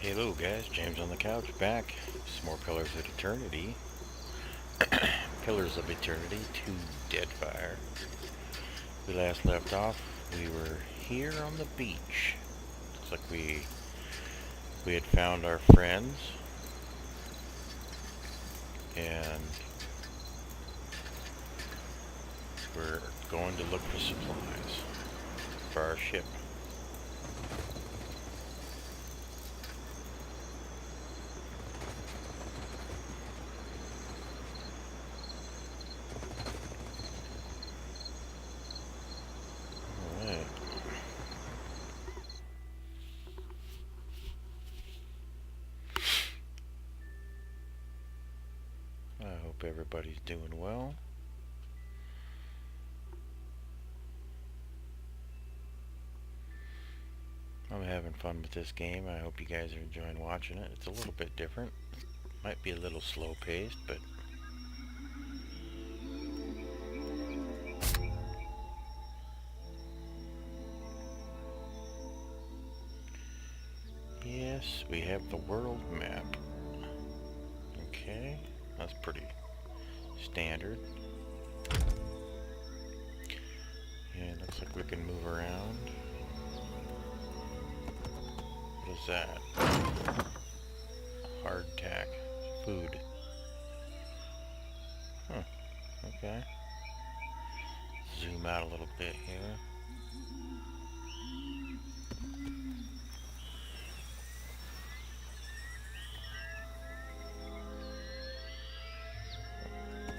Hello guys, James on the couch, back. Some more Pillars of Eternity. Pillars of Eternity 2 Deadfire. We last left off, we were here on the beach. Looks like we had found our friends. And we're going to look for supplies for our ship. Alright. I hope everybody's doing well. I'm having fun with this game. I hope you guys are enjoying watching it. It's a little bit different. Might be a little slow paced, but yes, we have the world map. Okay, that's pretty standard. Yeah, looks like we can move around. What is that? Hardtack. Food. Huh, okay. Zoom out a little bit here.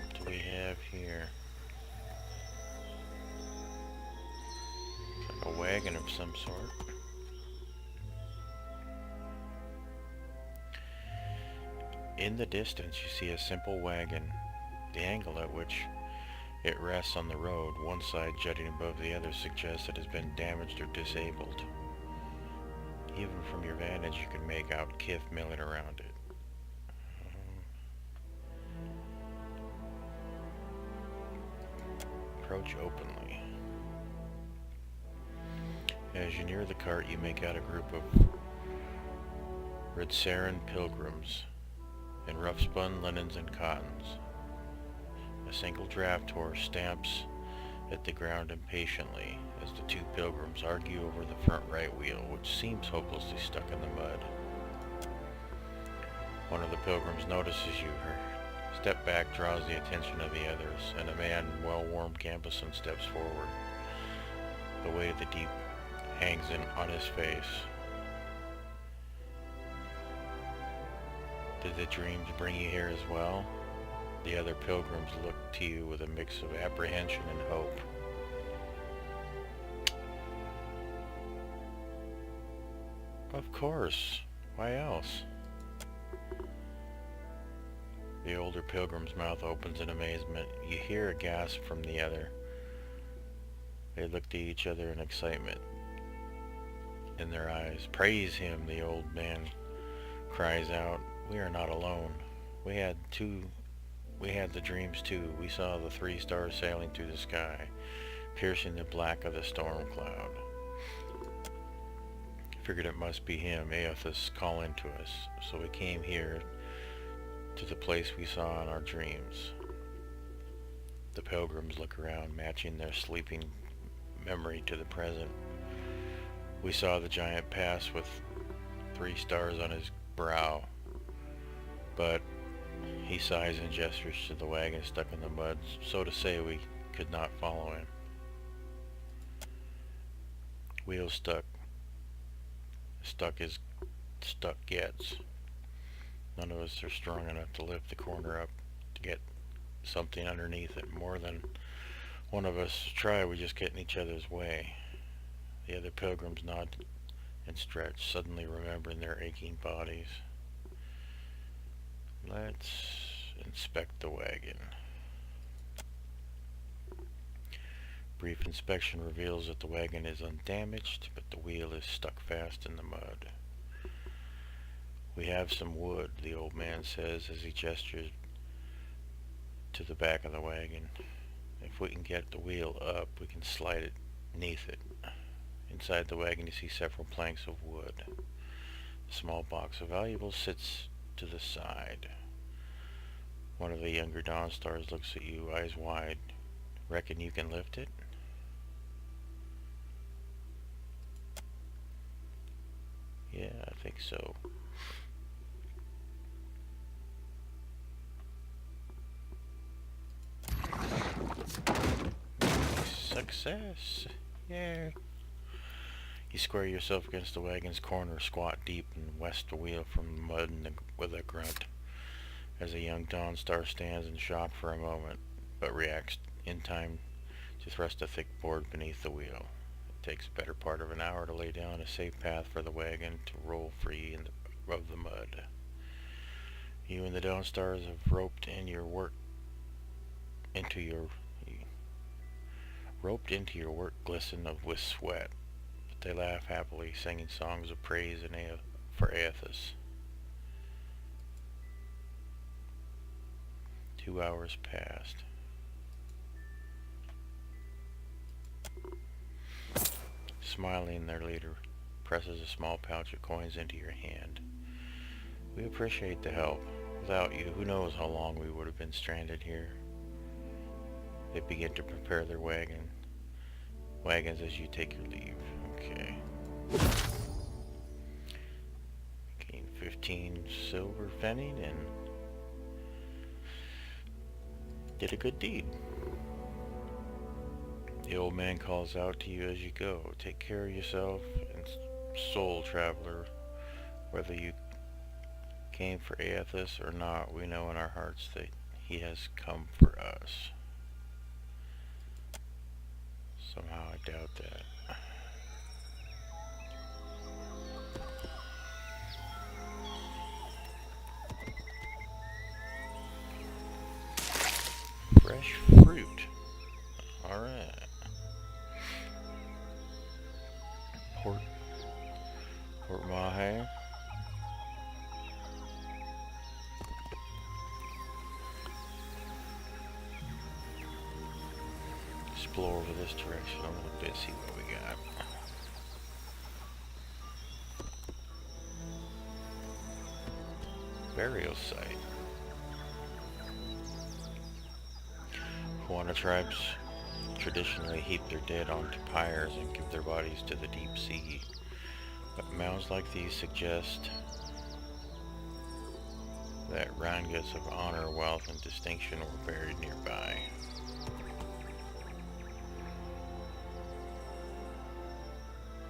What do we have here? It's like a wagon of some sort. In the distance you see a simple wagon. The angle at which it rests on the road, one side jutting above the other, suggests it has been damaged or disabled. Even from your vantage you can make out kith milling around it. Approach openly. As you near the cart you make out a group of Ridsaran pilgrims in rough-spun linens and cottons. A single draft horse stamps at the ground impatiently as the two pilgrims argue over the front right wheel, which seems hopelessly stuck in the mud. One of the pilgrims notices you. Her step back draws the attention of the others, and a man, well-worn gambeson, steps forward. The weight of the deep hangs on his face. Did the dreams bring you here as well? The other pilgrims look to you with a mix of apprehension and hope. Of course. Why else? The older pilgrim's mouth opens in amazement. You hear a gasp from the other. They look to each other in excitement in their eyes. Praise him, the old man cries out. We are not alone. We had the dreams too. We saw the 3 stars sailing through the sky, piercing the black of the storm cloud. Figured it must be him, Aothas, calling to us, so we came here to the place we saw in our dreams. The pilgrims look around, matching their sleeping memory to the present. We saw the giant pass with 3 stars on his brow, but he sighs and gestures to the wagon stuck in the mud, so to say we could not follow him. Wheel stuck. Stuck as stuck gets. None of us are strong enough to lift the corner up to get something underneath it. More than one of us try, we just get in each other's way. The other pilgrims nod and stretch, suddenly remembering their aching bodies. Let's inspect the wagon. Brief inspection reveals that the wagon is undamaged, but the wheel is stuck fast in the mud. We have some wood, the old man says as he gestures to the back of the wagon. If we can get the wheel up, we can slide it beneath it. Inside the wagon you see several planks of wood. The small box of valuables sits to the side. One of the younger Dawn Stars looks at you, eyes wide. Reckon you can lift it? Yeah, I think so. Success! Yeah. You square yourself against the wagon's corner, squat deep, and west the wheel from the mud with a grunt. As a young Dawn Star stands in shock for a moment, but reacts in time to thrust a thick board beneath the wheel. It takes the better part of an hour to lay down a safe path for the wagon to roll free of the mud. You and the Dawn Stars have roped into your work glisten with sweat, but they laugh happily, singing songs of praise for Aethys. 2 hours passed. Smiling, their leader presses a small pouch of coins into your hand. We appreciate the help. Without you, who knows how long we would have been stranded here. They begin to prepare their wagons as you take your leave. Okay. Gain 15 silver pfennig and did a good deed. The old man calls out to you as you go. Take care of yourself and soul, traveler. Whether you came for Aethys or not, we know in our hearts that he has come for us. Somehow I doubt that. Fresh fruit. Alright. Port Mahe. Explore over this direction a little bit, see what we got. Burial site. Huana tribes traditionally heap their dead onto pyres and give their bodies to the deep sea. But mounds like these suggest that rangas of honor, wealth, and distinction were buried nearby.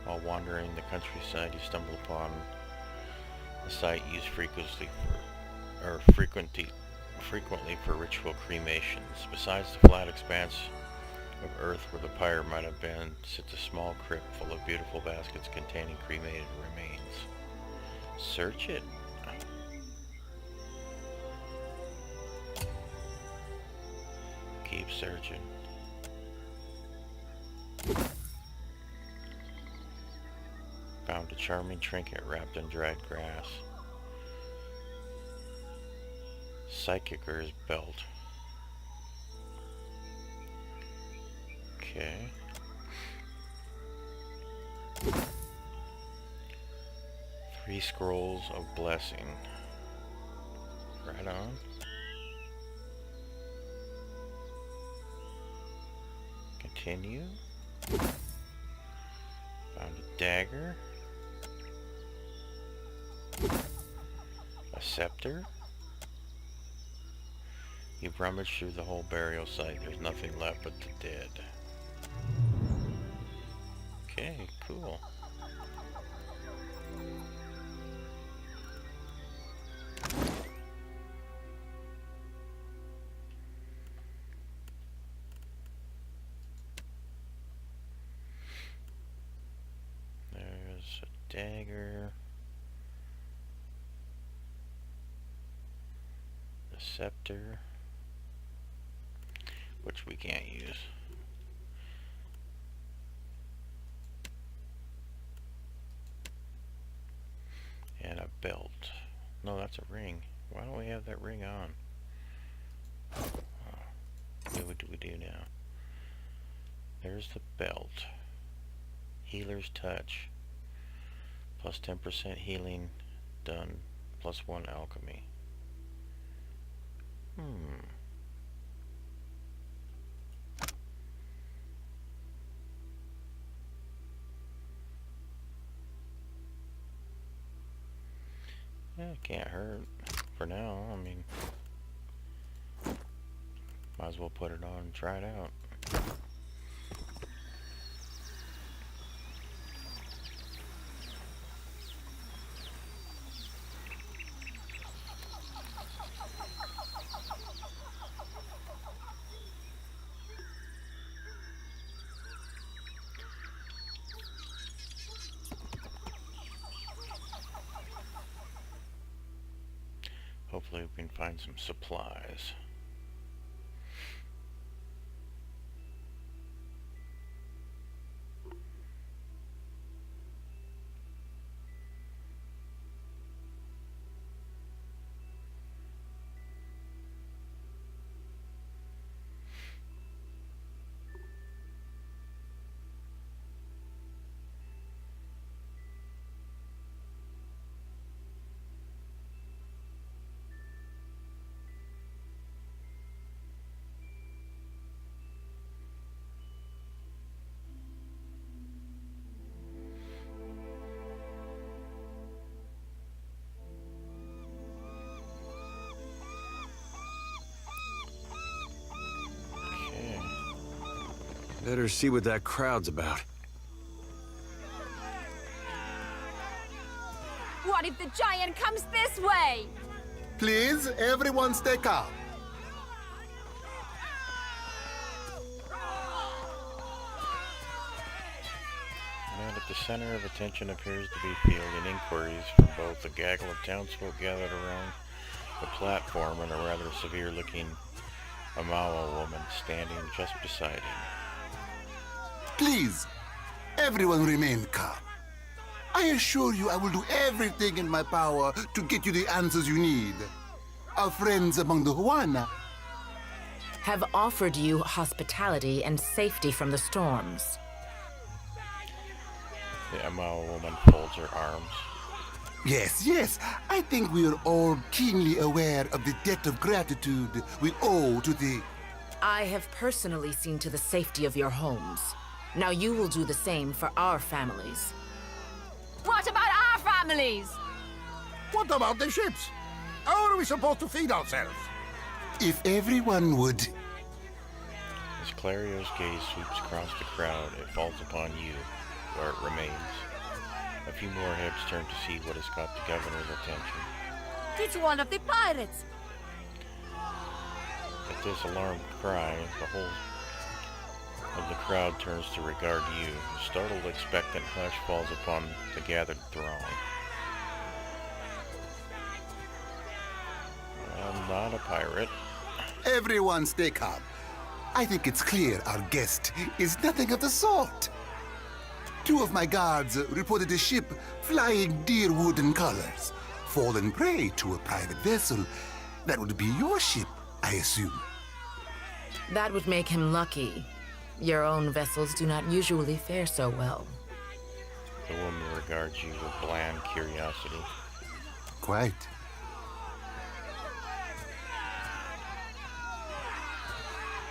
While wandering the countryside, you stumble upon a site used frequently for ritual cremations. Besides the flat expanse of earth where the pyre might have been, sits a small crypt full of beautiful baskets containing cremated remains. Search it. Keep searching. Found a charming trinket wrapped in dried grass. Psychicer's belt. Okay. Three scrolls of blessing. Right on. Continue. Found a dagger. A scepter. You've rummaged through the whole burial site. There's nothing left but the dead. Okay, cool. There's a dagger. A scepter, which we can't use. And a belt. No, that's a ring. Why don't we have that ring on? What do we do now? There's the belt. Healer's touch. Plus 10% healing done. +1 alchemy. Yeah, it can't hurt for now. I mean, might as well put it on and try it out. Hopefully we can find some supplies. Better see what that crowd's about. What if the giant comes this way? Please, everyone stay calm. And at the center of attention appears to be fielding inquiries from both a gaggle of townsfolk gathered around the platform and a rather severe-looking Amawa woman standing just beside him. Please, everyone remain calm. I assure you I will do everything in my power to get you the answers you need. Our friends among the Huana have offered you hospitality and safety from the storms. The Amawa woman folds her arms. Yes, I think we are all keenly aware of the debt of gratitude we owe to the... I have personally seen to the safety of your homes. Now you will do the same for our families. What about our families? What about the ships? How are we supposed to feed ourselves? If everyone would... As Clario's gaze sweeps across the crowd, it falls upon you, where it remains. A few more heads turn to see what has got the governor's attention. It's one of the pirates. At this alarmed cry, the whole of the crowd turns to regard you. A startled, expectant hush falls upon the gathered throng. I'm not a pirate. Everyone stay calm. I think it's clear our guest is nothing of the sort. 2 of my guards reported a ship flying deer wooden colors, fallen prey to a private vessel. That would be your ship, I assume. That would make him lucky. Your own vessels do not usually fare so well. The woman regards you with bland curiosity. Quite.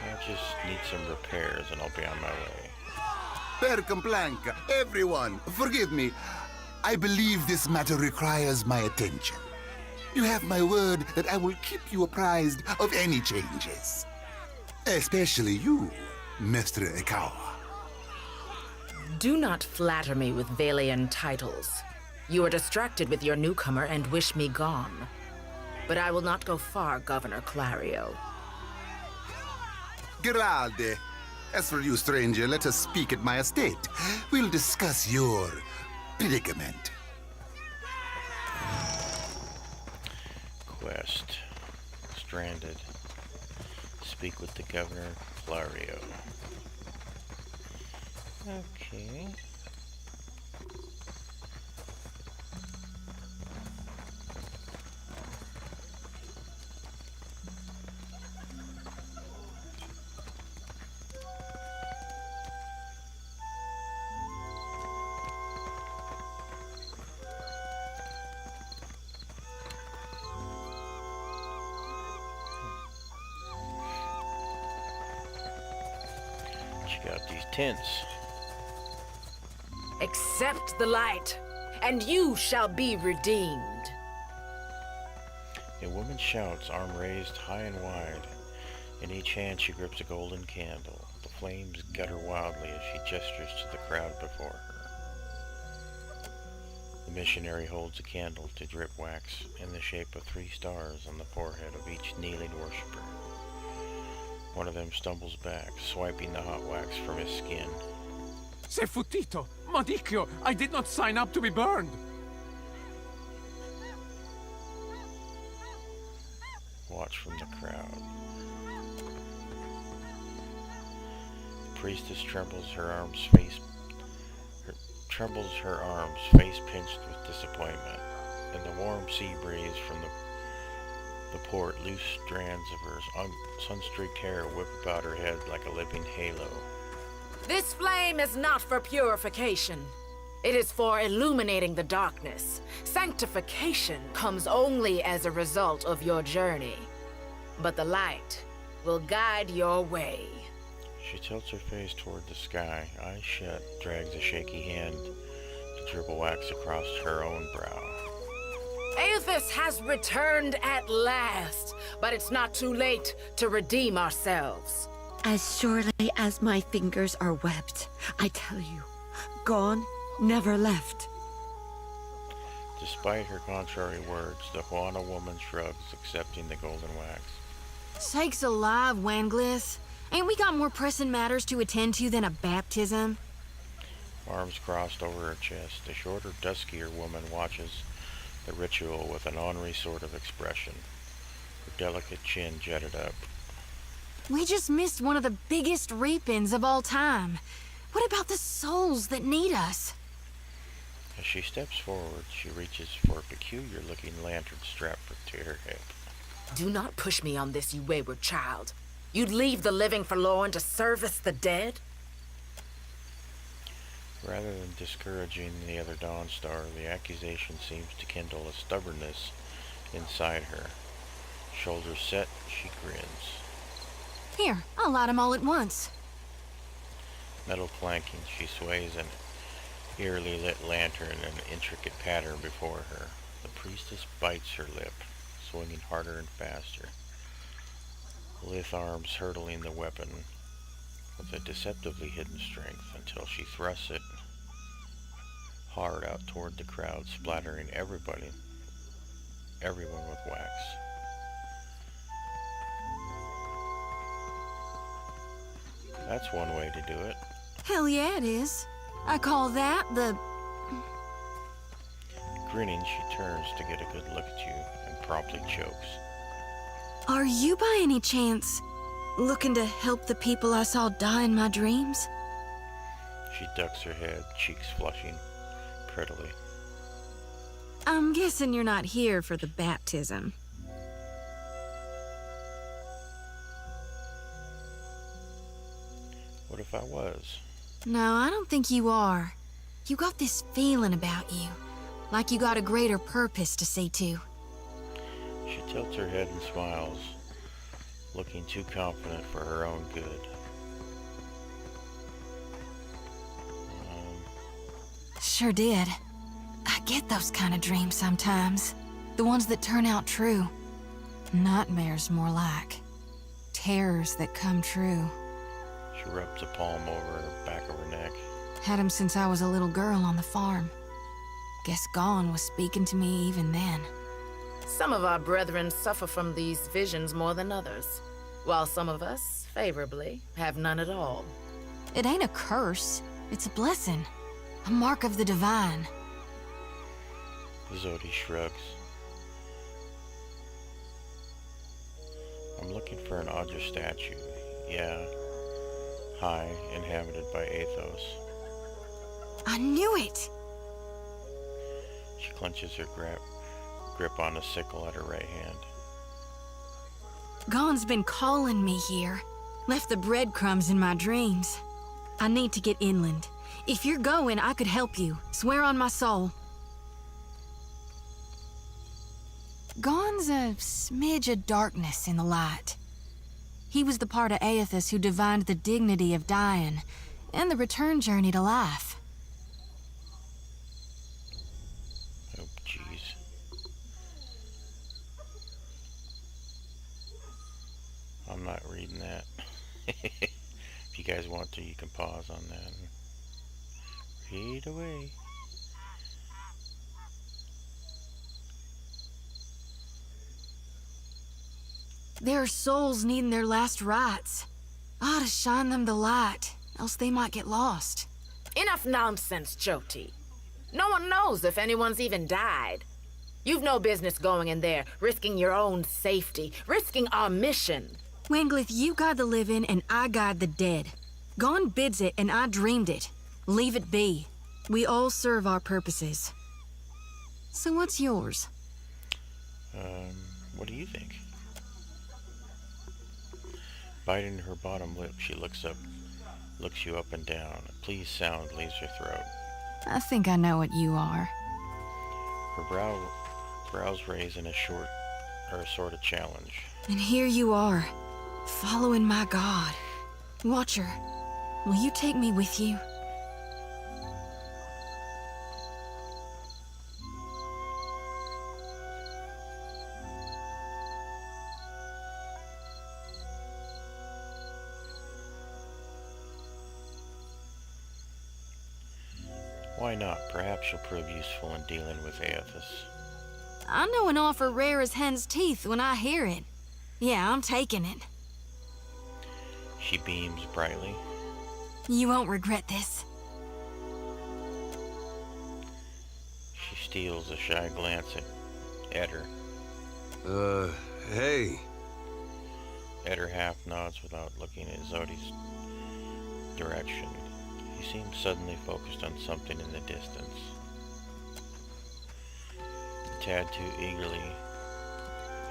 I just need some repairs and I'll be on my way. Per complanca, everyone, forgive me. I believe this matter requires my attention. You have my word that I will keep you apprised of any changes. Especially you, Mr. Ikawa. Do not flatter me with Valian titles. You are distracted with your newcomer and wish me gone. But I will not go far, Governor Clario. Giralde. As for you, stranger, let us speak at my estate. We'll discuss your predicament. Quest. Stranded. Speak with the Governor Clario. Okay. tense. Accept the light, and you shall be redeemed. A woman shouts, arm raised high and wide. In each hand she grips a golden candle. The flames gutter wildly as she gestures to the crowd before her. The missionary holds a candle to drip wax in the shape of 3 stars on the forehead of each kneeling worshiper. One of them stumbles back, swiping the hot wax from his skin. Se futtito! Maudicchio! I did not sign up to be burned! Watch from the crowd. The priestess trembles her arms face pinched with disappointment. In the warm sea breeze from the port, loose strands of her sun-streaked hair whip about her head like a living halo. This flame is not for purification. It is for illuminating the darkness. Sanctification comes only as a result of your journey. But the light will guide your way. She tilts her face toward the sky, eyes shut, drags a shaky hand to dribble wax across her own brow. Aethys has returned at last, but it's not too late to redeem ourselves. As surely as my fingers are webbed, I tell you, gone, never left. Despite her contrary words, the Juana woman shrugs, accepting the golden wax. Sakes alive, Wanglith. Ain't we got more pressing matters to attend to than a baptism? Arms crossed over her chest, the shorter, duskier woman watches the ritual with an ornery sort of expression, her delicate chin jetted up. We just missed one of the biggest reapings of all time. What about the souls that need us? As she steps forward, she reaches for a peculiar-looking lantern strapped to her hip. Do not push me on this, you wayward child. You'd leave the living forlorn to service the dead? Rather than discouraging the other Dawn Star, the accusation seems to kindle a stubbornness inside her. Shoulders set, she grins. Here, I'll light 'em all at once. Metal clanking, she sways an eerily lit lantern in an intricate pattern before her. The priestess bites her lip, swinging harder and faster. Lithe arms hurtling the weapon with a deceptively hidden strength until she thrusts it hard out toward the crowd, splattering everyone with wax. That's one way to do it. Hell yeah, it is. I call that the... Grinning, she turns to get a good look at you and promptly chokes. Are you by any chance looking to help the people I saw die in my dreams? She ducks her head, cheeks flushing prettily. I'm guessing you're not here for the baptism. What if I was? No, I don't think you are. You got this feeling about you, like you got a greater purpose to see to. She tilts her head and smiles, looking too confident for her own good. Sure did. I get those kind of dreams sometimes. The ones that turn out true. Nightmares, more like. Terrors that come true. She rubs a palm over the back of her neck. Had 'em since I was a little girl on the farm. Guess Gone was speaking to me even then. Some of our brethren suffer from these visions more than others, while some of us, favorably, have none at all. It ain't a curse. It's a blessing. A mark of the divine. Zodi shrugs. I'm looking for an Audra statue. Yeah. High, inhabited by Athos. I knew it! She clenches her grip on a sickle at her right hand. Gone's been calling me here. Left the breadcrumbs in my dreams. I need to get inland. If you're going, I could help you. Swear on my soul. Gone's a smidge of darkness in the light. He was the part of Aethys who divined the dignity of dying, And the return journey to life. Oh, jeez. I'm not reading that. If you guys want to, you can pause on that and read away. There are souls needing their last rites. I ought to shine them the light, else they might get lost. Enough nonsense, Jyoti. No one knows if anyone's even died. You've no business going in there, risking your own safety, risking our mission. Wanglith, you guide the living and I guide the dead. Gon bids it and I dreamed it. Leave it be. We all serve our purposes. So what's yours? What do you think? Biting her bottom lip, she looks you up and down. A pleased sound leaves her throat. I think I know what you are. Her brows raise in a sort of challenge. And here you are, following my god. Watcher, will you take me with you? Why not? Perhaps she'll prove useful in dealing with Aethys. I know an offer rare as hen's teeth when I hear it. Yeah, I'm taking it. She beams brightly. You won't regret this. She steals a shy glance at her. Hey. Eder half nods without looking in Zodi's direction. He seems suddenly focused on something in the distance. A tad too eagerly,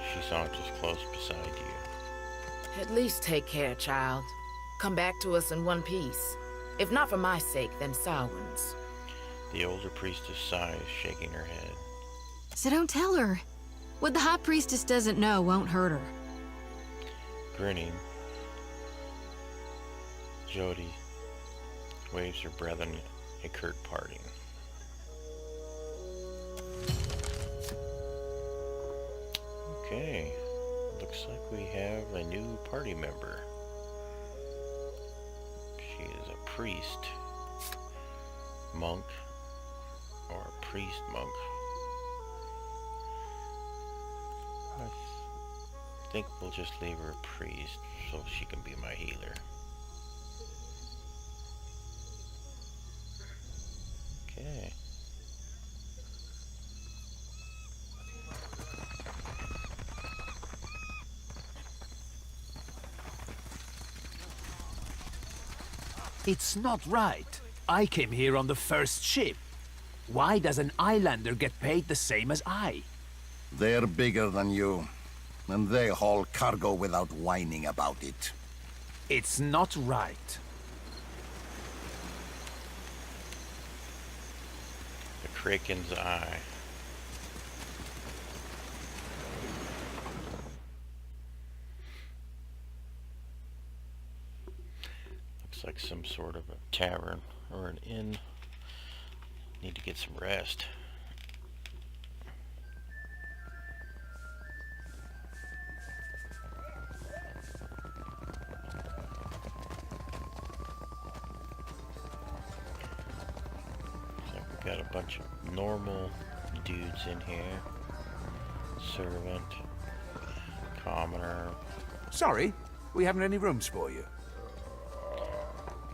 she saunters close beside you. At least take care, child. Come back to us in one piece. If not for my sake, then Samhain's. The older priestess sighs, shaking her head. So don't tell her. What the High Priestess doesn't know won't hurt her. Grinning, Jyoti waves her brethren a curt parting. Okay, looks like we have a new party member. She is a priest, monk, or a priest monk. I think we'll just leave her a priest so she can be my healer. Okay. It's not right. I came here on the first ship. Why does an islander get paid the same as I? They're bigger than you, and they haul cargo without whining about it. It's not right. The Kraken's eye. Looks like some sort of a tavern or an inn. Need to get some rest. Got a bunch of normal dudes in here. Servant, commoner. Sorry, we haven't any rooms for you.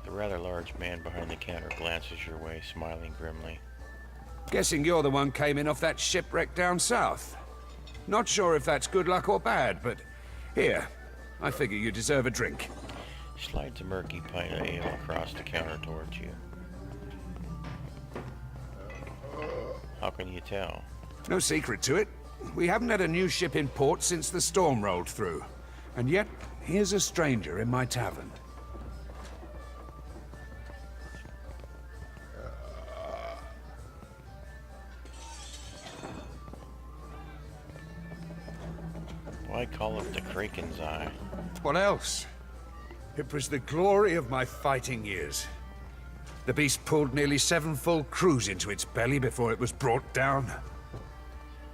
The rather large man behind the counter glances your way, smiling grimly. Guessing you're the one came in off that shipwreck down south. Not sure if that's good luck or bad, but here, I figure you deserve a drink. Slides a murky pint of ale across the counter towards you. How can you tell? No secret to it. We haven't had a new ship in port since the storm rolled through. And yet, here's a stranger in my tavern. Why call it the Kraken's eye? What else? It was the glory of my fighting years. The beast pulled nearly 7 full crews into its belly before it was brought down.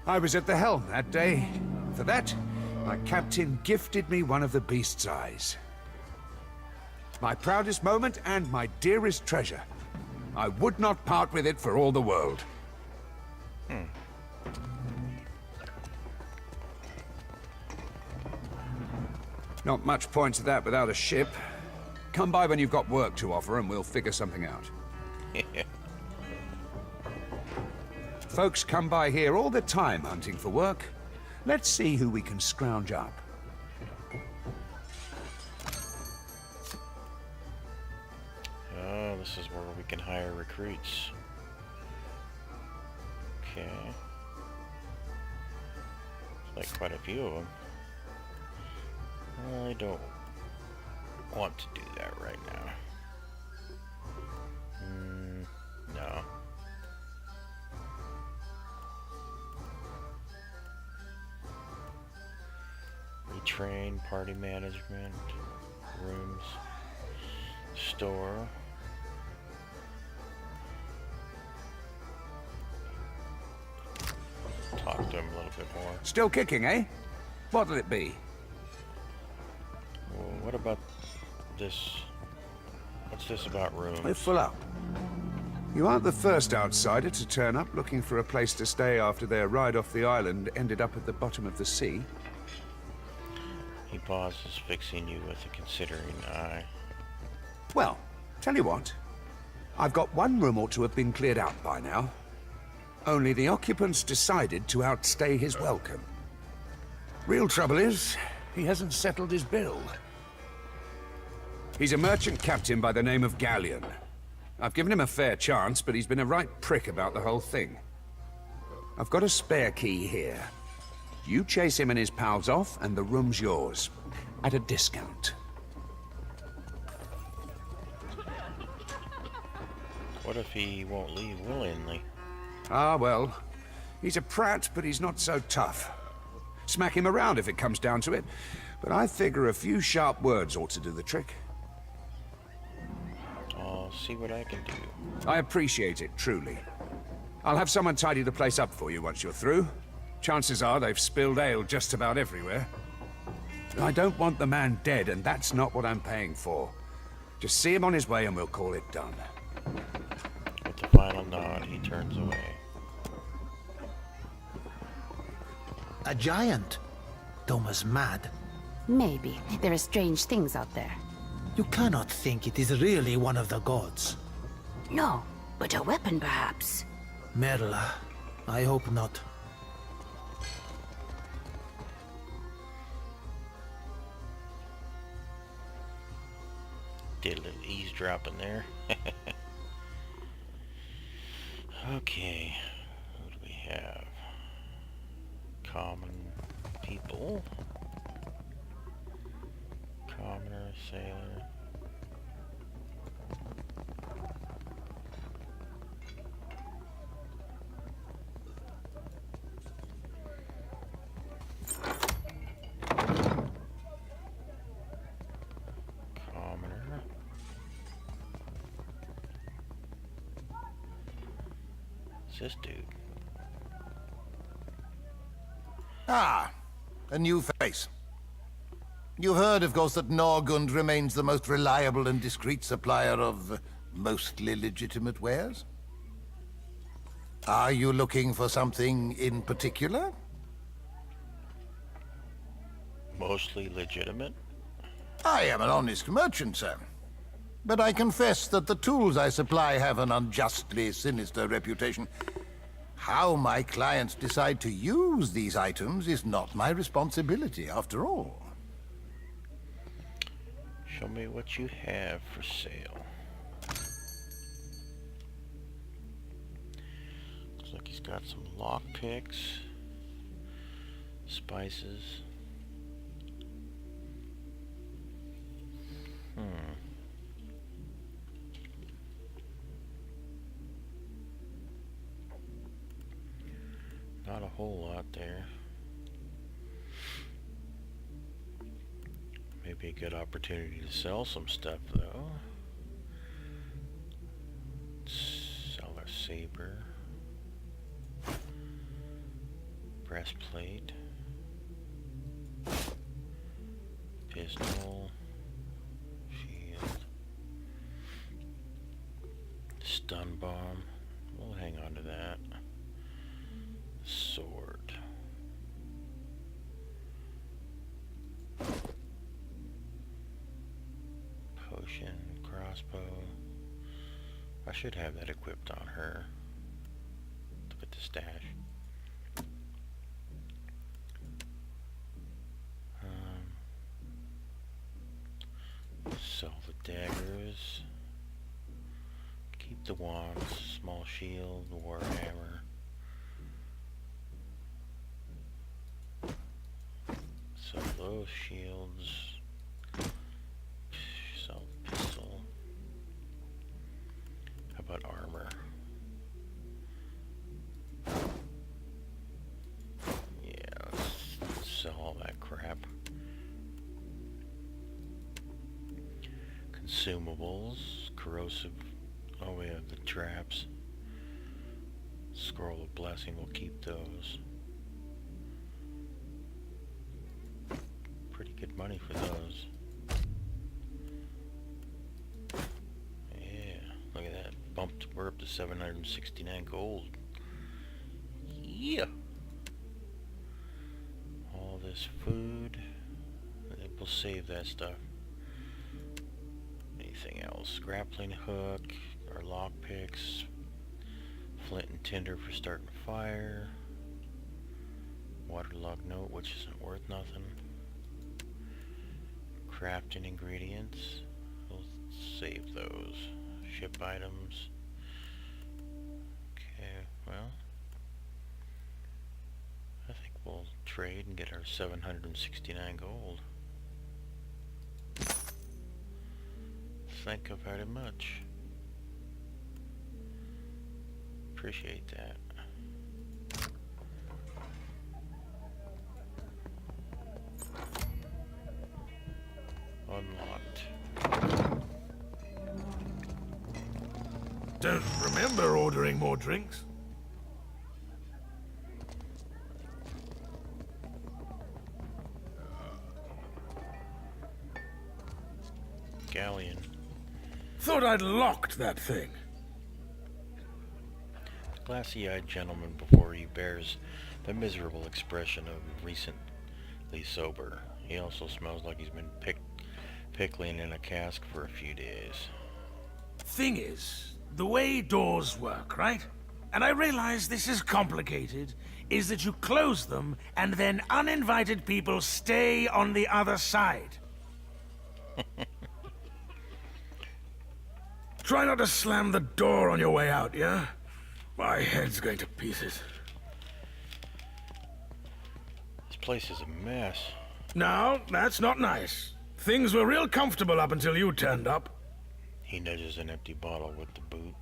I was at the helm that day. For that, my captain gifted me one of the beast's eyes. My proudest moment and my dearest treasure. I would not part with it for all the world. Not much point to that without a ship. Come by when you've got work to offer and we'll figure something out. Folks come by here all the time hunting for work. Let's see who we can scrounge up. Oh, this is where we can hire recruits. Okay. Like quite a few of them. I don't want to do that right now. No. Retrain, party management, rooms, store. Talk to him a little bit more. Still kicking, eh? What'll it be? Well, what about this? What's this about rooms? We're full up. You aren't the first outsider to turn up looking for a place to stay after their ride off the island ended up at the bottom of the sea. He pauses, fixing you with a considering eye. Well, tell you what. I've got one room ought to have been cleared out by now. Only the occupants decided to outstay his welcome. Real trouble is, he hasn't settled his bill. He's a merchant captain by the name of Galleon. I've given him a fair chance, but he's been a right prick about the whole thing. I've got a spare key here. You chase him and his pals off, and the room's yours. At a discount. What if he won't leave willingly? Ah, well. He's a prat, but he's not so tough. Smack him around if it comes down to it. But I figure a few sharp words ought to do the trick. I'll see what I can do. I appreciate it, truly. I'll have someone tidy the place up for you once you're through. Chances are they've spilled ale just about everywhere. I don't want the man dead, and that's not what I'm paying for. Just see him on his way and we'll call it done. With the final nod, he turns away. A giant? Thomas mad. Maybe. There are strange things out there. You cannot think it is really one of the gods. No, but a weapon perhaps. Merla, I hope not. Did a little eavesdropping there. Okay, who do we have? Common people. Commoner, sailor. Commoner. What's this dude? Ah, a new face. You've heard, of course, that Norgund remains the most reliable and discreet supplier of mostly legitimate wares. Are you looking for something in particular? Mostly legitimate? I am an honest merchant, sir. But I confess that the tools I supply have an unjustly sinister reputation. How my clients decide to use these items is not my responsibility, after all. Show me what you have for sale. Looks like he's got some lockpicks, spices. Not a whole lot there. Maybe a good opportunity to sell some stuff, though. saber, breastplate, pistol, shield, stun bomb. We'll hang on to that. Sword. Potion, crossbow. I should have that equipped on her. Look at the stash. Sell the daggers. Keep the wands, small shield, warhammer. Sell those shields. Sell pistol. How about armor? Yeah, let's sell all that crap. Consumables, corrosive. Oh, we have the traps. Scroll of blessing, we'll keep those. Pretty good money for those. Yeah, look at that. Bumped, we're up to 769 gold. Yeah. All this food. We'll save that stuff. Anything else? Grappling hook, or lock picks, flint and tinder for starting fire, waterlogged note, which isn't worth nothing, crafting ingredients, we'll save those, ship items. Okay, well, I think we'll trade and get our 769 gold. Thank you very much. Appreciate that. Unlocked. Don't remember ordering more drinks. Galleon. Thought I'd locked that thing. The glassy-eyed gentleman before you bears the miserable expression of recently sober. He also smells like he's been pickling in a cask for a few days. Thing is, the way doors work, right? And I realize this is complicated, is that you close them and then uninvited people stay on the other side. Try not to slam the door on your way out, yeah? My head's going to pieces. This place is a mess. No, that's not nice. Things were real comfortable up until you turned up. He nudges an empty bottle with the boot.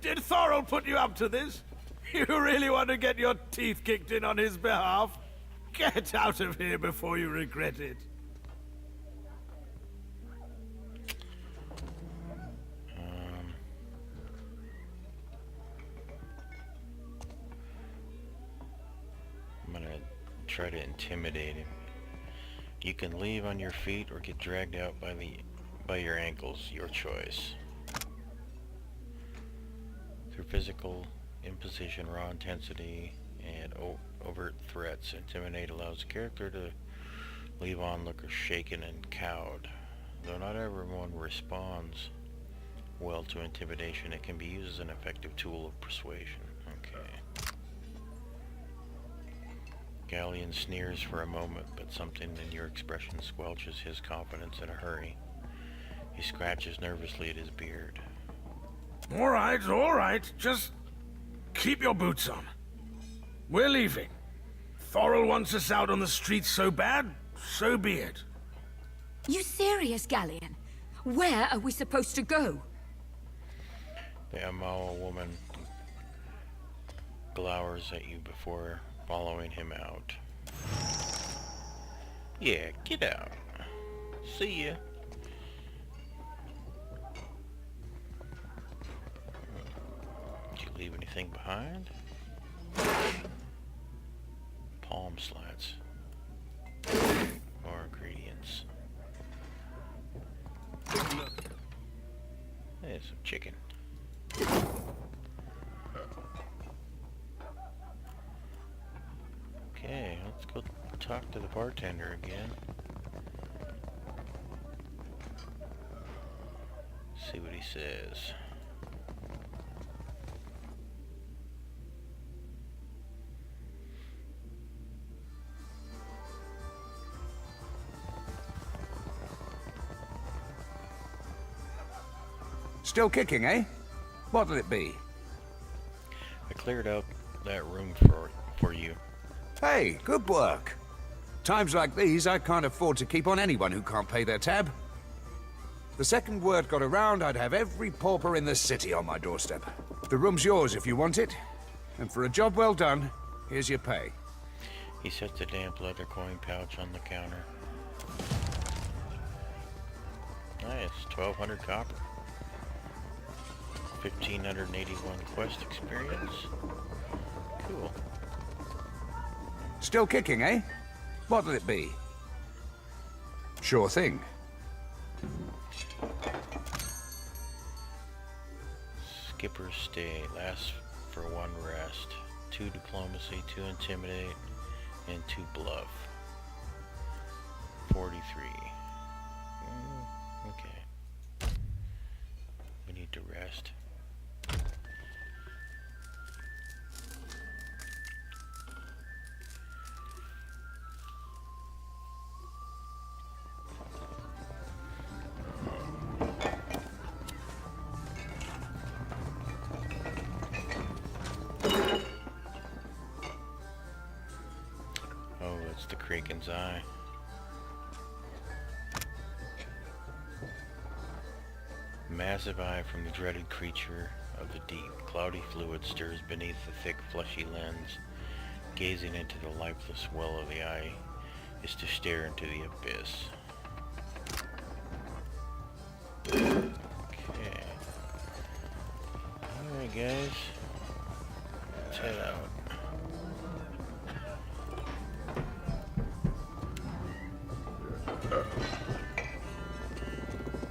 Did Thorol put you up to this? You really want to get your teeth kicked in on his behalf? Get out of here before you regret it. I'm gonna try to intimidate him. You can leave on your feet or get dragged out by your ankles, your choice. Through physical imposition, raw intensity, and overt threats, intimidate allows the character to leave onlookers shaken and cowed. Though not everyone responds well to intimidation, it can be used as an effective tool of persuasion. Okay. Galleon sneers for a moment, but something in your expression squelches his confidence in a hurry. He scratches nervously at his beard. All right. Just keep your boots on. We're leaving. Thorol wants us out on the streets so bad, so be it. You serious, Galleon? Where are we supposed to go? The Amal woman glowers at you before following him out. Yeah, get out. See ya. Leave anything behind? Palm slats. More ingredients. There's some chicken. Okay, let's go talk to the bartender again. See what he says. Still kicking, eh? What'll it be? I cleared out that room for you. Hey, good work. Times like these, I can't afford to keep on anyone who can't pay their tab. The second word got around, I'd have every pauper in the city on my doorstep. The room's yours if you want it. And for a job well done, here's your pay. He sets a damp leather coin pouch on the counter. Nice, 1,200 copper. 1,581 quest experience. Cool. Still kicking, eh? What'll it be? Sure thing. Skipper's stay lasts for 1 rest, 2 diplomacy, 2 intimidate, and 2 bluff. 43. Okay. We need to rest. Oh, it's the Kraken's eye. Massive eye from the dreaded creature of the deep. Cloudy fluid stirs beneath the thick, fleshy lens. Gazing into the lifeless well of the eye is to stare into the abyss. Okay. Alright guys. Let's head out.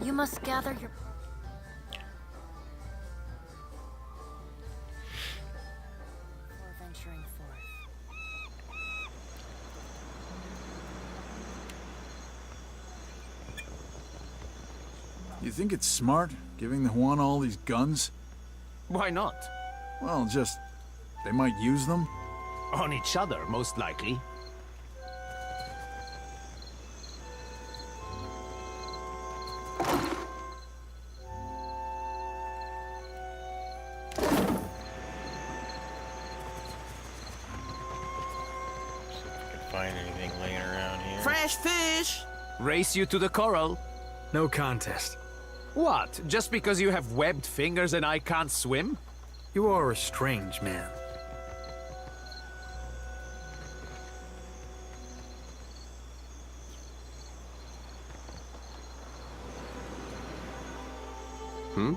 You must gather your... before venturing forth. You think it's smart, giving the Juan all these guns? Why not? Well, just... they might use them? On each other, most likely. Find anything laying around here? Fresh fish! Race you to the coral. No contest. What? Just because you have webbed fingers and I can't swim? You are a strange man. Hmm?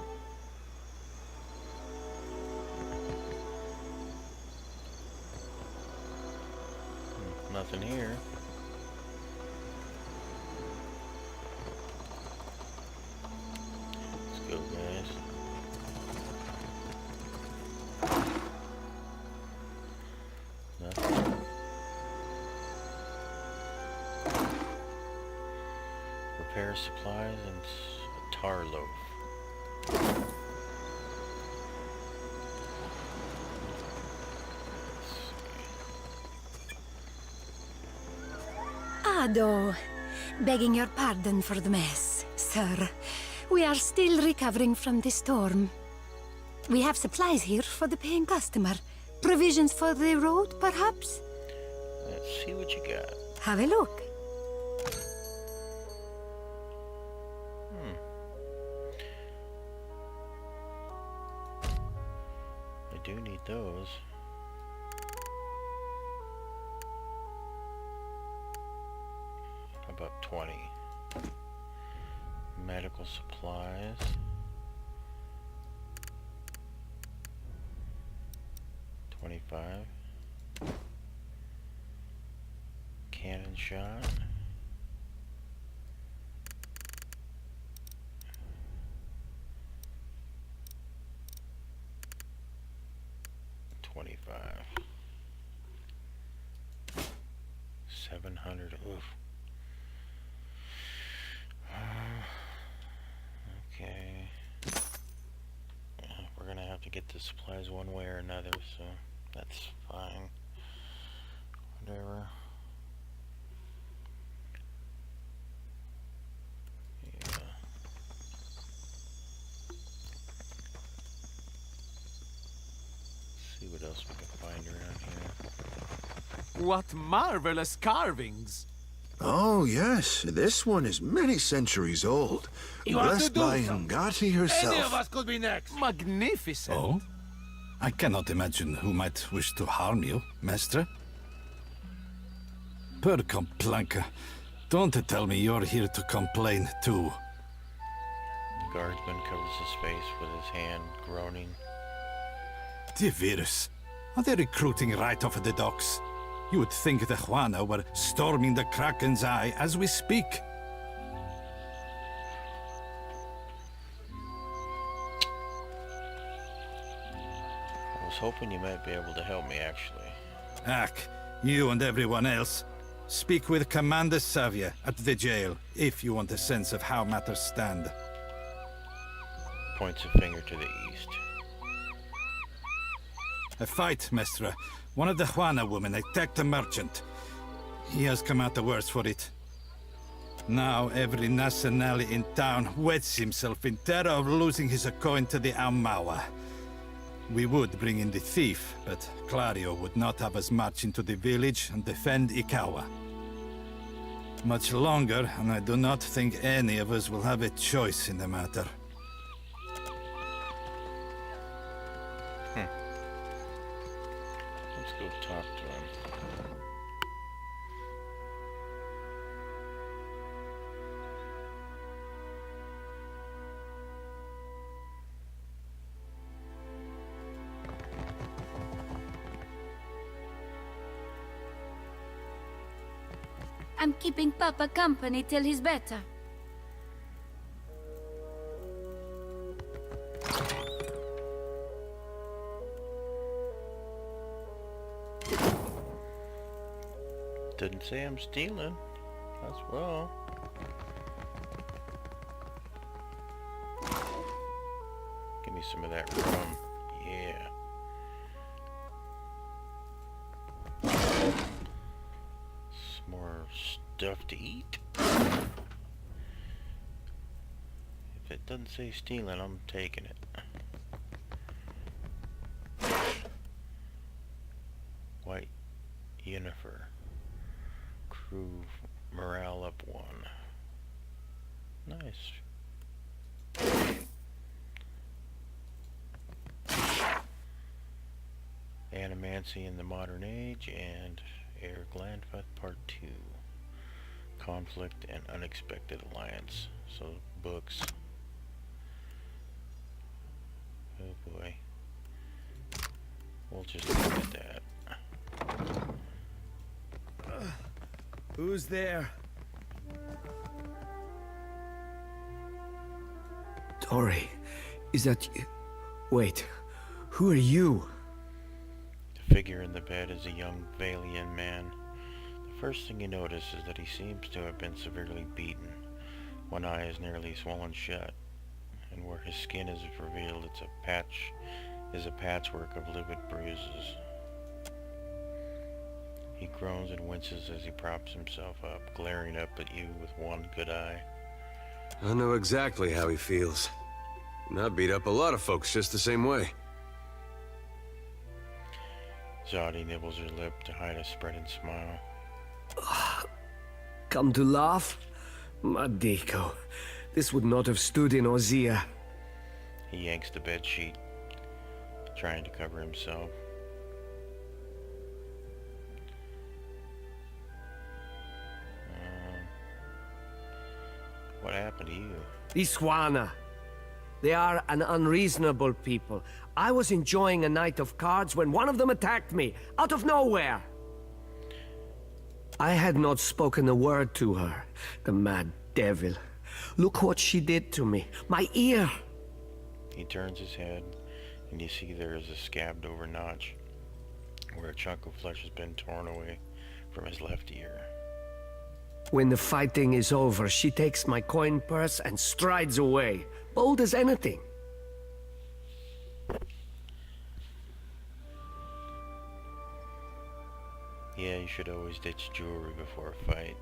Nothing here. Let's go, guys. Nothing. Repair supplies and a tar loaf. Ado, begging your pardon for the mess, sir. We are still recovering from the storm. We have supplies here for the paying customer. Provisions for the road, perhaps? Let's see what you got. Have a look. I do need those. About 20. Medical supplies. 25. Cannon shot. $25. 700. Oof. Okay. We're gonna have to get the supplies one way or another, so that's fine. Whatever. Yeah. See what else we can find around here. What marvelous carvings! Oh, yes. This one is many centuries old. You have to Blessed do by something. Ngati herself. Any of us could be next. Magnificent! Oh? I cannot imagine who might wish to harm you, Mestre. Per complanca, don't tell me you're here to complain too. Guardsman covers his face with his hand, groaning. The virus. Are they recruiting right off the docks? You would think the Juana were storming the Kraken's Eye as we speak. I was hoping you might be able to help me, actually. Ack, you and everyone else. Speak with Commander Savia at the jail, if you want a sense of how matters stand. Points a finger to the east. A fight, Mestre. One of the Juana women attacked a merchant. He has come out the worse for it. Now every nationale in town wets himself in terror of losing his coin to the Aumaua. We would bring in the thief, but Clario would not have us march into the village and defend Ikawa. Much longer, and I do not think any of us will have a choice in the matter. Let's go talk to him. I'm keeping Papa company till he's better. Didn't say I'm stealing. That's well. Give me some of that rum. Yeah. Some more stuff to eat. If it doesn't say stealing, I'm taking it. White Yennefer. Crew morale up 1. Nice. Animancy in the Modern Age and Air Glanfath Part 2. Conflict and Unexpected Alliance. So, books. Oh boy. We'll just leave it at that. Who's there? Tori, is that you? Wait, who are you? The figure in the bed is a young Valian man. The first thing you notice is that he seems to have been severely beaten. One eye is nearly swollen shut, and where his skin is revealed, it's a patchwork of livid bruises. He groans and winces as he props himself up, glaring up at you with one good eye. I know exactly how he feels. And I beat up a lot of folks just the same way. Zodi nibbles her lip to hide a spreading smile. Come to laugh? Madiko, this would not have stood in Ozia. He yanks the bedsheet, trying to cover himself. What happened to you? These Juana, they are an unreasonable people. I was enjoying a night of cards when one of them attacked me, out of nowhere. I had not spoken a word to her, the mad devil. Look what she did to me, my ear. He turns his head, and you see there is a scabbed over notch where a chunk of flesh has been torn away from his left ear. When the fighting is over, she takes my coin purse and strides away, bold as anything. Yeah, you should always ditch jewelry before a fight.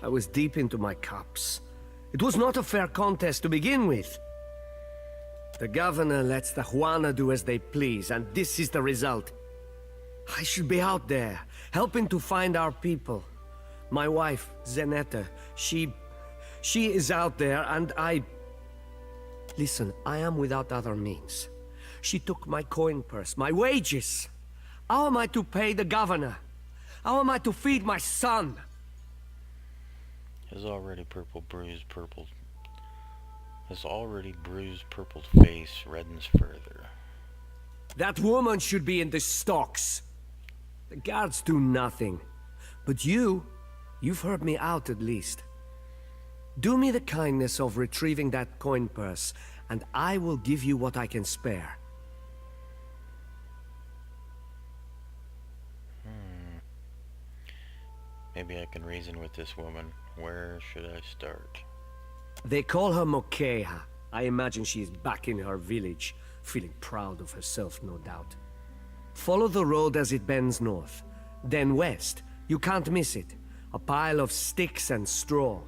I was deep into my cups. It was not a fair contest to begin with. The governor lets the Juana do as they please, and this is the result. I should be out there, helping to find our people. My wife, Zenetta, she is out there, and I... Listen, I am without other means. She took my coin purse, my wages. How am I to pay the governor? How am I to feed my son? His already bruised purple face reddens further. That woman should be in the stocks. The guards do nothing. But you've heard me out at least. Do me the kindness of retrieving that coin purse, and I will give you what I can spare. Maybe I can reason with this woman. Where should I start? They call her Mokeha. I imagine she is back in her village, feeling proud of herself, no doubt. Follow the road as it bends north. Then west. You can't miss it. A pile of sticks and straw.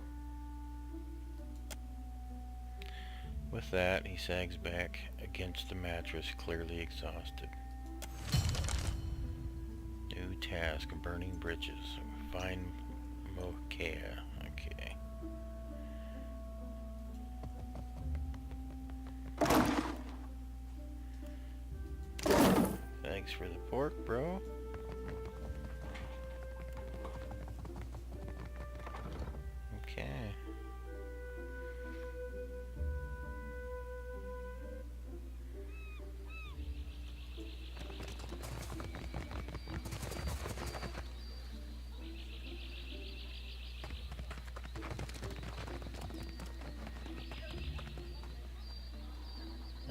With that, he sags back against the mattress, clearly exhausted. New task, burning bridges. Find Mokeha. Okay. Thanks for the pork, bro. Okay.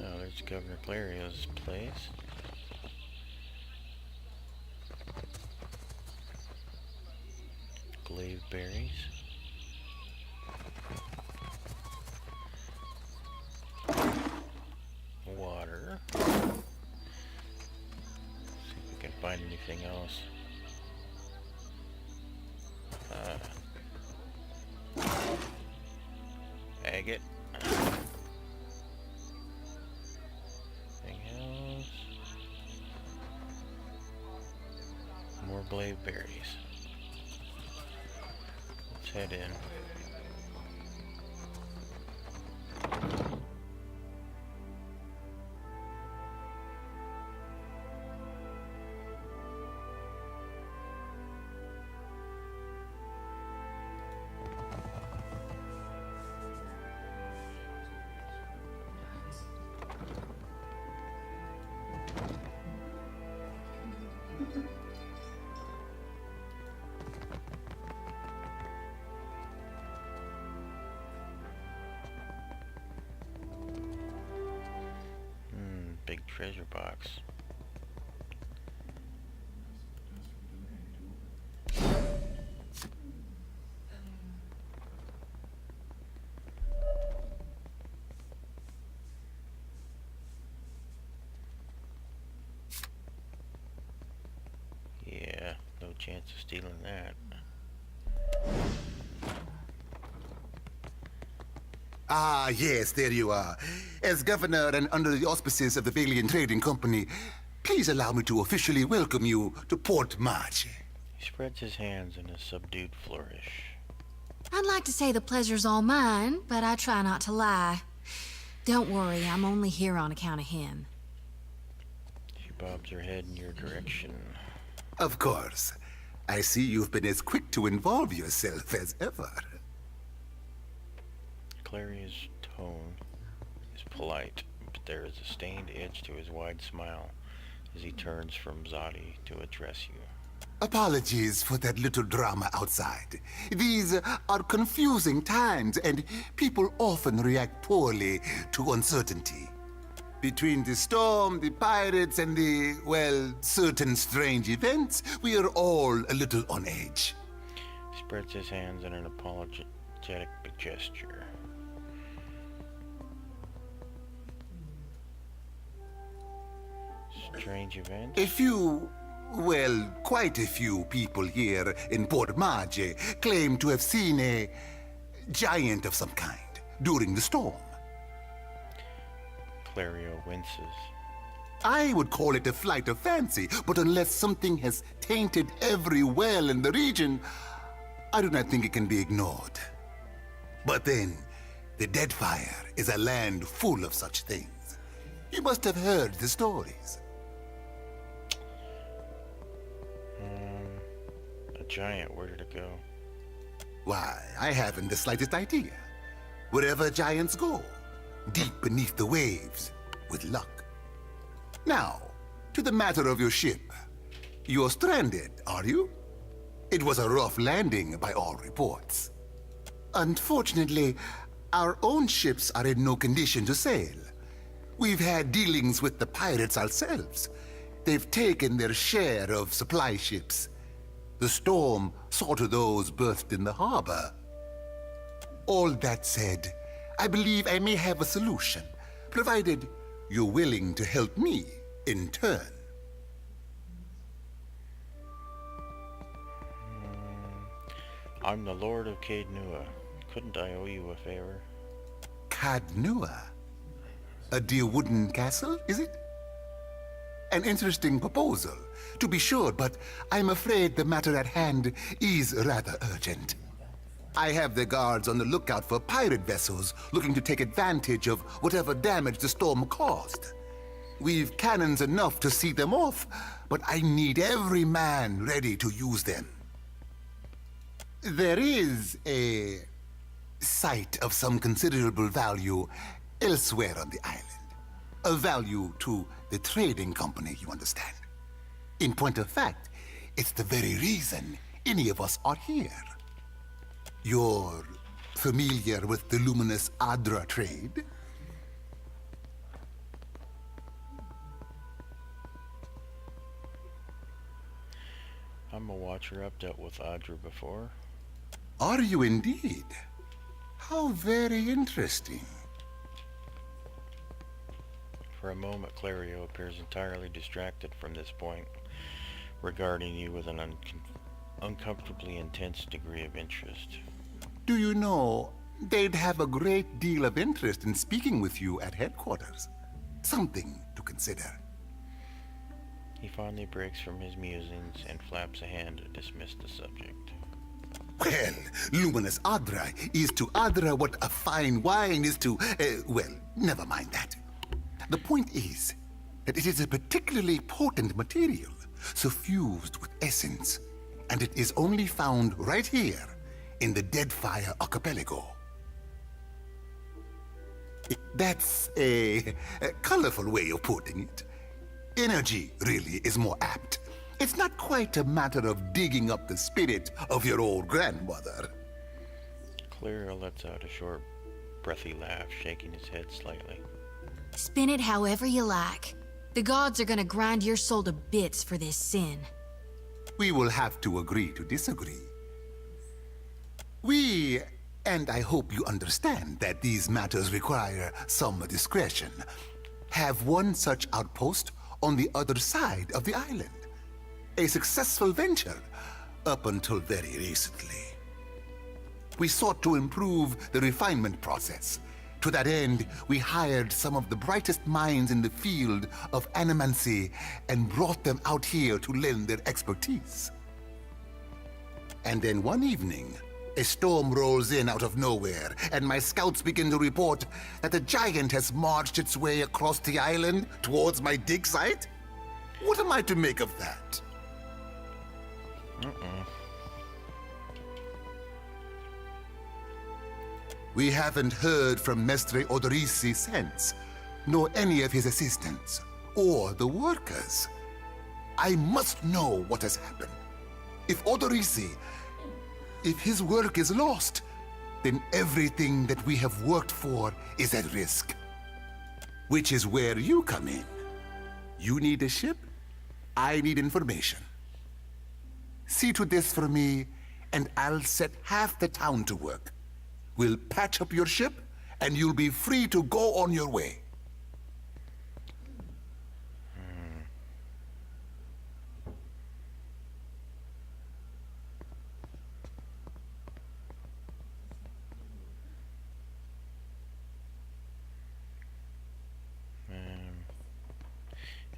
Oh, there's Governor Clario's place. Glaive berries. Water. See if we can find anything else. Agate. Anything else? More glaive berries. Let's head in. Big treasure box. Yeah, no chance of stealing that. Ah, yes, there you are. As governor and under the auspices of the Valian Trading Company, please allow me to officially welcome you to Port March. He spreads his hands in a subdued flourish. I'd like to say the pleasure's all mine, but I try not to lie. Don't worry, I'm only here on account of him. She bobs her head in your direction. Of course. I see you've been as quick to involve yourself as ever. Clary's tone is polite, but there is a stained edge to his wide smile as he turns from Zadi to address you. Apologies for that little drama outside. These are confusing times, and people often react poorly to uncertainty. Between the storm, the pirates, and the, well, certain strange events, we are all a little on edge. He spreads his hands in an apologetic gesture. Strange events? A few, well, quite a few people here in Port Marge claim to have seen a giant of some kind during the storm. Clario winces. I would call it a flight of fancy, but unless something has tainted every well in the region, I do not think it can be ignored. But then, the Deadfire is a land full of such things. You must have heard the stories. A giant, where did it go? Why, I haven't the slightest idea. Wherever giants go, deep beneath the waves, with luck. Now, to the matter of your ship. You're stranded, are you? It was a rough landing by all reports. Unfortunately, our own ships are in no condition to sail. We've had dealings with the pirates ourselves. They've taken their share of supply ships. The storm saw to those berthed in the harbor. All that said, I believe I may have a solution, provided you're willing to help me in turn. I'm the Lord of Cadenua. Couldn't I owe you a favor? Cadnua? A dear wooden castle, is it? An interesting proposal, to be sure, but I'm afraid the matter at hand is rather urgent. I have the guards on the lookout for pirate vessels looking to take advantage of whatever damage the storm caused. We've cannons enough to see them off, but I need every man ready to use them. There is a site of some considerable value elsewhere on the island. A value to the trading company, you understand. In point of fact, it's the very reason any of us are here. You're familiar with the luminous Adra trade? I'm a watcher. I've dealt with Adra before. Are you indeed? How very interesting. For a moment, Clario appears entirely distracted from this point, regarding you with an uncomfortably intense degree of interest. Do you know, they'd have a great deal of interest in speaking with you at headquarters. Something to consider. He finally breaks from his musings and flaps a hand to dismiss the subject. Well, luminous Adra is to Adra what a fine wine is to, well, never mind that. The point is that it is a particularly potent material, suffused with essence, and it is only found right here in the Deadfire archipelago. That's a colorful way of putting it. Energy, really, is more apt. It's not quite a matter of digging up the spirit of your old grandmother. Clario lets out a short, breathy laugh, shaking his head slightly. Spin it however you like. The gods are gonna grind your soul to bits for this sin. We will have to agree to disagree. We, and I hope you understand that these matters require some discretion, have one such outpost on the other side of the island. A successful venture, up until very recently. We sought to improve the refinement process. To that end, we hired some of the brightest minds in the field of animancy and brought them out here to lend their expertise. And then one evening, a storm rolls in out of nowhere, and my scouts begin to report that a giant has marched its way across the island towards my dig site. What am I to make of that? We haven't heard from Mestre Odorisi since. nor any of his assistants, or the workers. I must know what has happened. If Odorisi, if his work is lost, then everything that we have worked for is at risk. Which is where you come in. You need a ship, I need information. See to this for me, and I'll set half the town to work. We'll patch up your ship, and you'll be free to go on your way.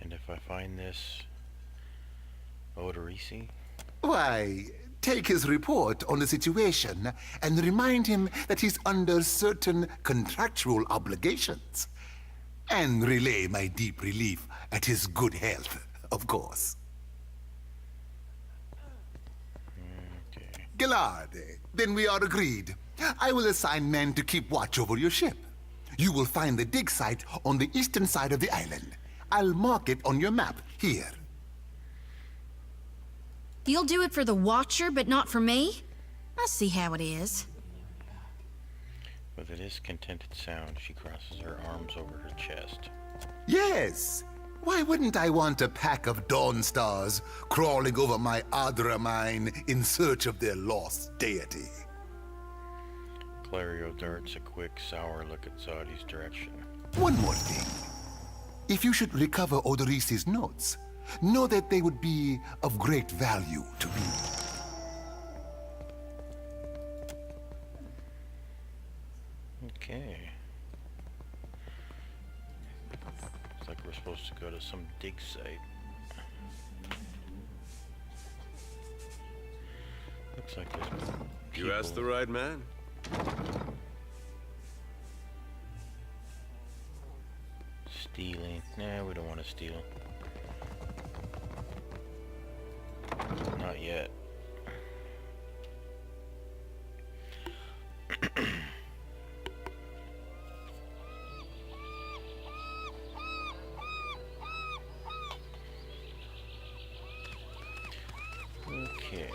And if I find this Odorisi? Why, take his report on the situation and remind him that he's under certain contractual obligations. And relay my deep relief at his good health, of course. Okay. Gillard, then we are agreed. I will assign men to keep watch over your ship. You will find the dig site on the eastern side of the island. I'll mark it on your map, here. You'll do it for the Watcher, but not for me? I see how it is. With a discontented sound, she crosses her arms over her chest. Yes! Why wouldn't I want a pack of Dawn Stars crawling over my Adra mine in search of their lost deity? Clario darts a quick, sour look at Zadi's direction. One more thing. If you should recover Odorisi's notes, know that they would be of great value to me. Okay. Looks like we're supposed to go to some dig site. Looks like there's people. You asked the right man. Stealing. Nah, we don't want to steal. Not yet. Okay.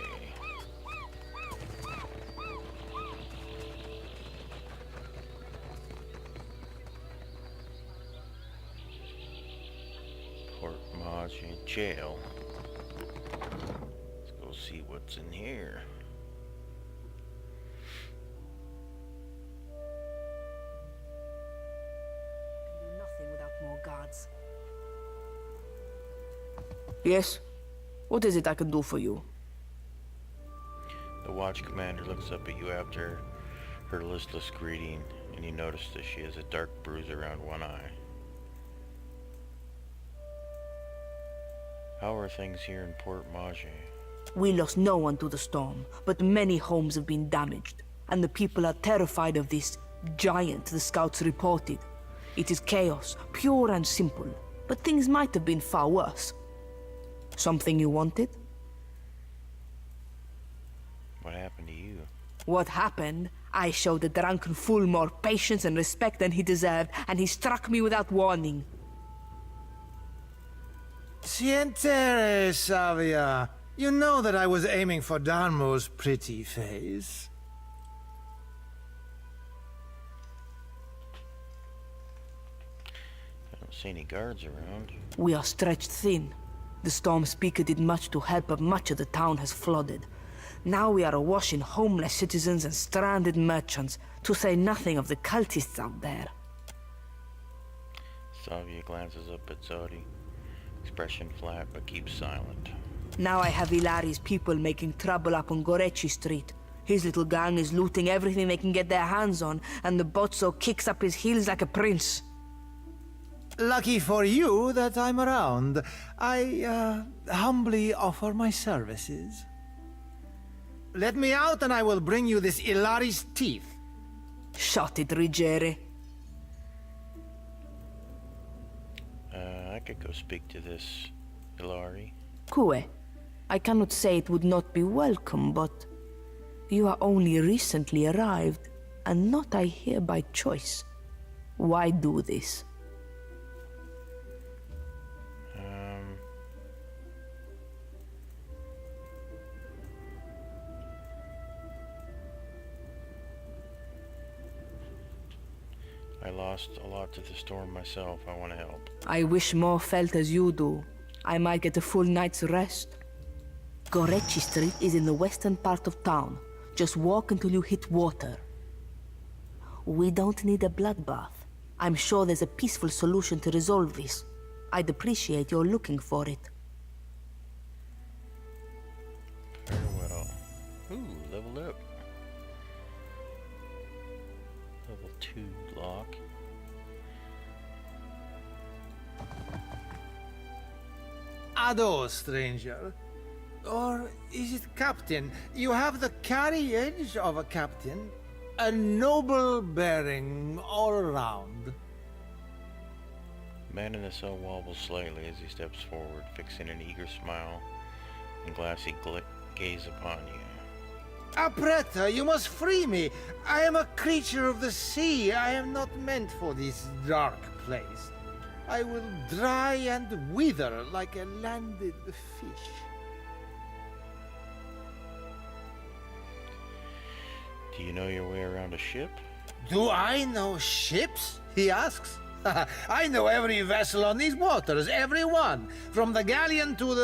Port Maji jail. Let's go see what's in here. Do nothing without more guards. Yes? What is it I can do for you? The watch commander looks up at you after her listless greeting, and you notice that she has a dark bruise around one eye. How are things here in Port Maje? We lost no one to the storm, but many homes have been damaged, and the people are terrified of this giant the scouts reported. It is chaos, pure and simple, but things might have been far worse. Something you wanted? What happened to you? What happened? I showed the drunken fool more patience and respect than he deserved, and he struck me without warning. Sientere, Savia. You know that I was aiming for Darmo's pretty face. I don't see any guards around. We are stretched thin. The storm speaker did much to help, but much of the town has flooded. Now we are awash in homeless citizens and stranded merchants, to say nothing of the cultists out there. Savia glances up at Zodi. Expression flat, but keeps silent. Now I have Ilari's people making trouble up on Gorechi Street. His little gang is looting everything they can get their hands on, and the Bozzo kicks up his heels like a prince. Lucky for you that I'm around. I, humbly offer my services. Let me out and I will bring you this Ilari's teeth. Shut it, Rigere. I could go speak to this Ilari. Kue, I cannot say it would not be welcome, but you are only recently arrived, and not I here by choice. Why do this? I lost a lot to the storm myself. I want to help. I wish more felt as you do. I might get a full night's rest. Gorechi Street is in the western part of town. Just walk until you hit water. We don't need a bloodbath. I'm sure there's a peaceful solution to resolve this. I'd appreciate your looking for it. Farewell. Ooh, leveled up. Level 2 lock. Ado, stranger. Or is it captain? You have the carriage of a captain. A noble bearing all around. Man in the cell wobbles slightly as he steps forward, fixing an eager smile and glassy gaze upon you. Apretta, you must free me. I am a creature of the sea. I am not meant for this dark place. I will dry and wither like a landed fish. Do you know your way around a ship? Do I know ships? He asks. I know every vessel on these waters, every one. From the galleon to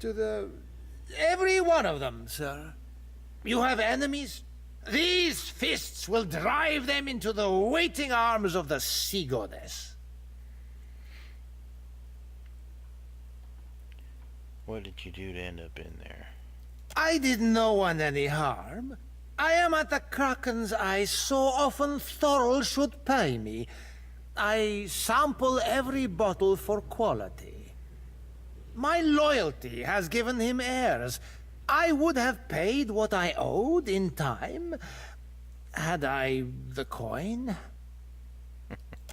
the... every one of them, sir. You have enemies? These fists will drive them into the waiting arms of the sea goddess. What did you do to end up in there? I did no one any harm. I am at the Kraken's Eye so often Thorol should pay me. I sample every bottle for quality. My loyalty has given him heirs. I would have paid what I owed in time, had I the coin.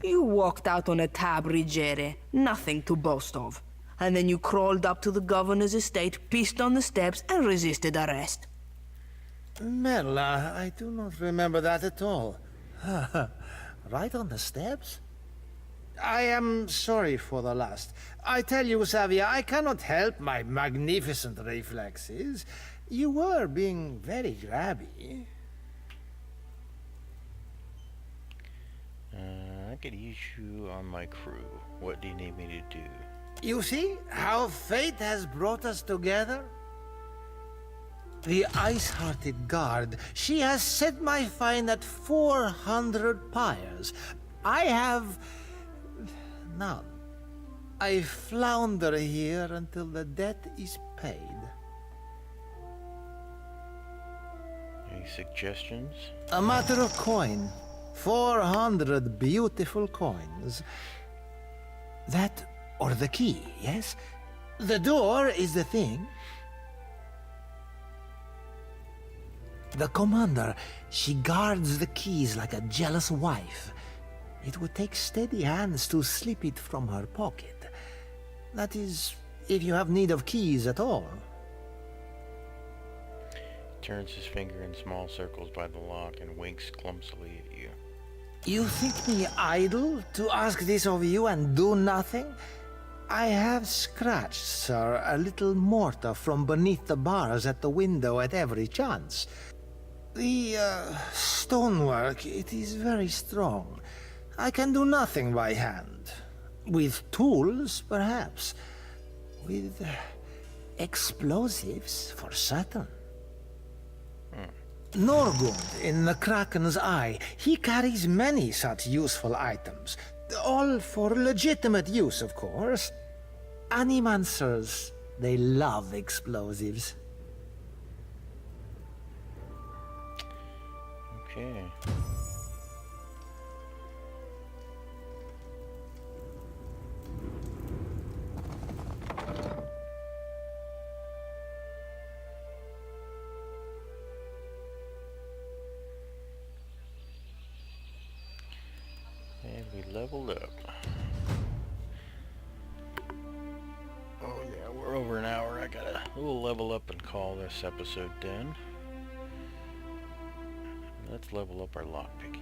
You walked out on a tab, Rigere. Nothing to boast of. And then you crawled up to the governor's estate, pissed on the steps, and resisted arrest. Merla, I do not remember that at all. Right on the steps? I am sorry for the last. I tell you, Savia, I cannot help my magnificent reflexes. You were being very grabby. I could use you on my crew. What do you need me to do? You see how fate has brought us together? The ice-hearted guard, she has set my fine at 400 pyres. I have... none. I flounder here until the debt is paid. Any suggestions? A matter of coin. 400 beautiful coins. That or the key, yes? The door is the thing. The commander, she guards the keys like a jealous wife. It would take steady hands to slip it from her pocket. That is, if you have need of keys at all. He turns his finger in small circles by the lock and winks clumsily at you. You think me idle to ask this of you and do nothing? I have scratched, sir, a little mortar from beneath the bars at the window at every chance. The stonework, it is very strong. I can do nothing by hand. With tools, perhaps. With explosives, for certain. Norgund, in the Kraken's Eye, he carries many such useful items. All for legitimate use, of course. Animancers, they love explosives. Okay. And we leveled up. Oh yeah, we're over an hour. I gotta level up and call this episode done. Let's level up our lockpicking.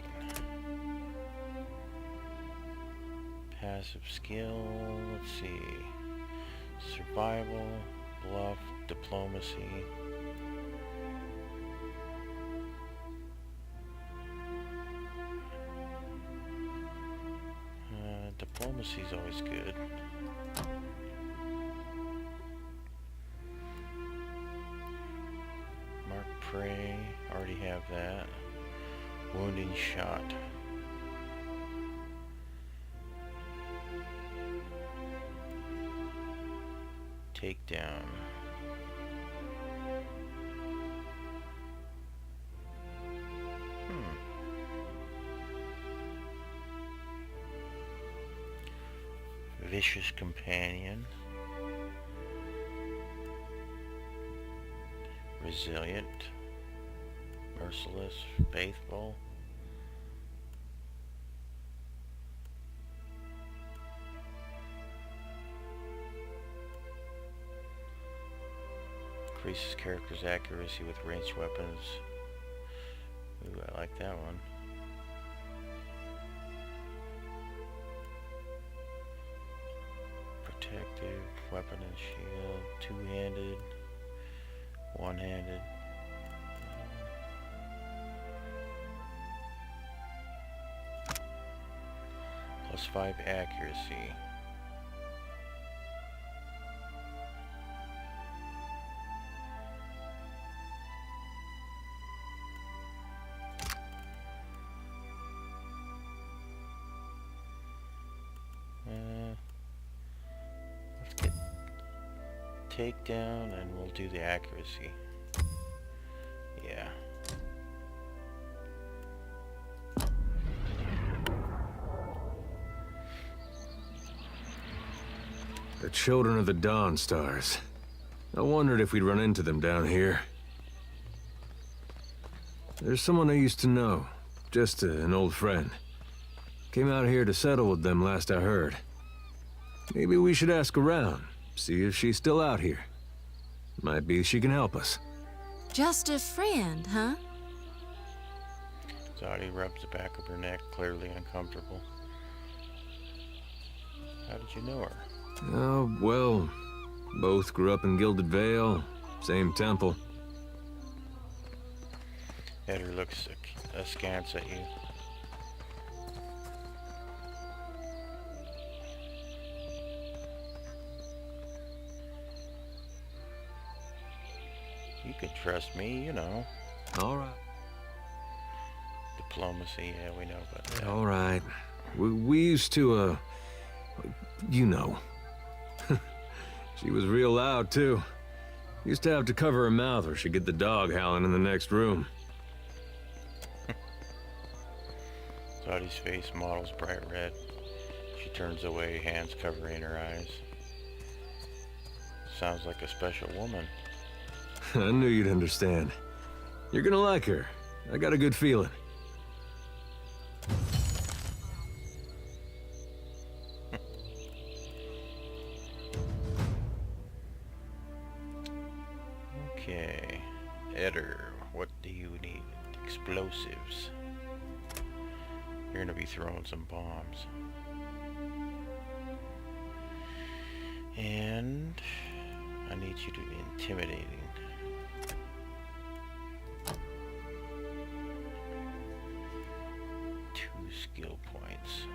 Passive skill, let's see. Survival, bluff, diplomacy. Diplomacy's always good. Mark prey, already have that. Wounding shot. Takedown. Vicious companion. Resilient. Merciless. Faithful. Increases character's accuracy with ranged weapons. Ooh, I like that one. Protective, weapon and shield, two-handed, one-handed. +5 accuracy. Let's get takedown and we'll do the accuracy. Yeah. The children of the Dawn Stars. I wondered if we'd run into them down here. There's someone I used to know. Just an old friend. Came out here to settle with them last I heard. Maybe we should ask around, see if she's still out here. Might be she can help us. Just a friend, huh? Zadi rubs the back of her neck, clearly uncomfortable. How did you know her? Oh, well, both grew up in Gilded Vale, same temple. Eder looks askance at you. You can trust me, you know. All right. Diplomacy, yeah, we know about that. All right. We used to, you know. She was real loud, too. Used to have to cover her mouth or she'd get the dog howling in the next room. Zadi's face models bright red. She turns away, hands covering her eyes. Sounds like a special woman. I knew you'd understand. You're gonna like her. I got a good feeling. Okay. Eder, what do you need? Explosives. You're gonna be throwing some bombs. And I need you to be intimidating. Skill points.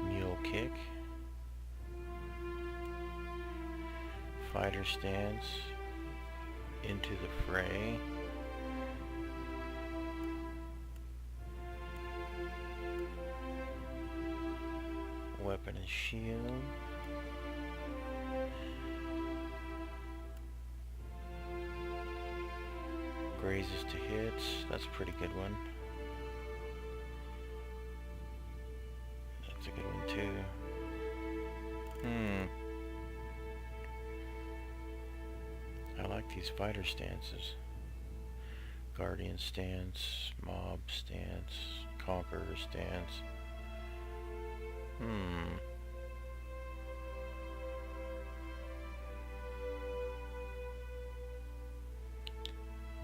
Mule kick. Fighter stance. Into the fray. Weapon and shield. Grazes to hits, that's a pretty good one. That's a good one too. I like these fighter stances. Guardian stance, mob stance, conqueror stance.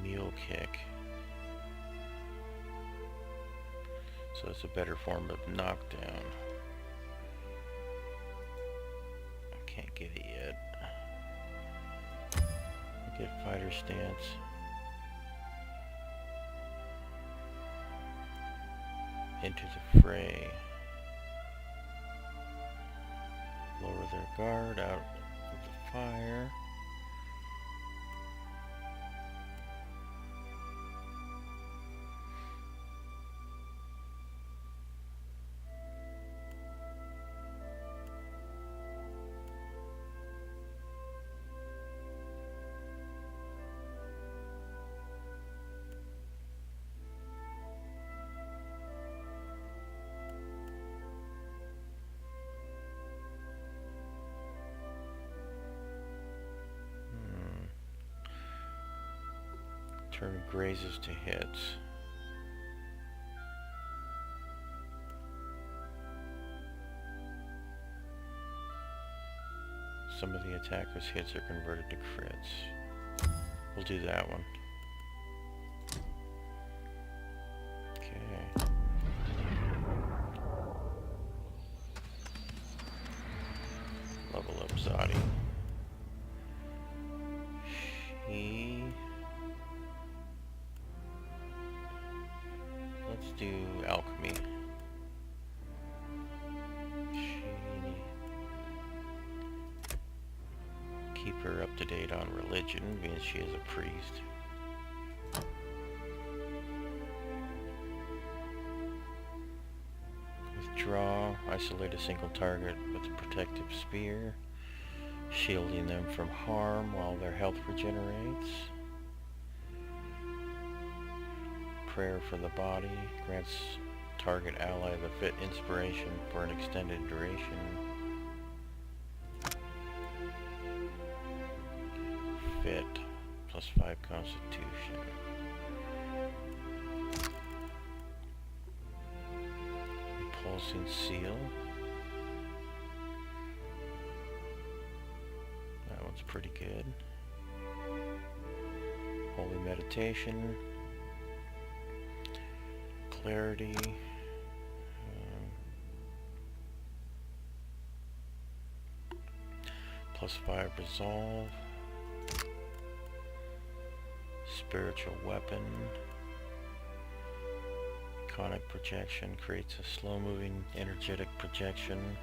Mule kick. So it's a better form of knockdown. I can't get it yet. Get fighter stance. into the fray. Lower their guard out of the fire. Turn grazes to hits. Some of the attacker's hits are converted to crits. We'll do that one. Okay. Level up Zadi. Let's do alchemy. Keep her up to date on religion, because she is a priest. Withdraw. Isolate a single target with a protective spear, shielding them from harm while their health regenerates. Prayer for the body grants target ally the fit inspiration for an extended duration. Fit +5 constitution. Repulsing seal. That one's pretty good. Holy meditation. Clarity, +5 resolve, spiritual weapon, iconic projection creates a slow-moving energetic projection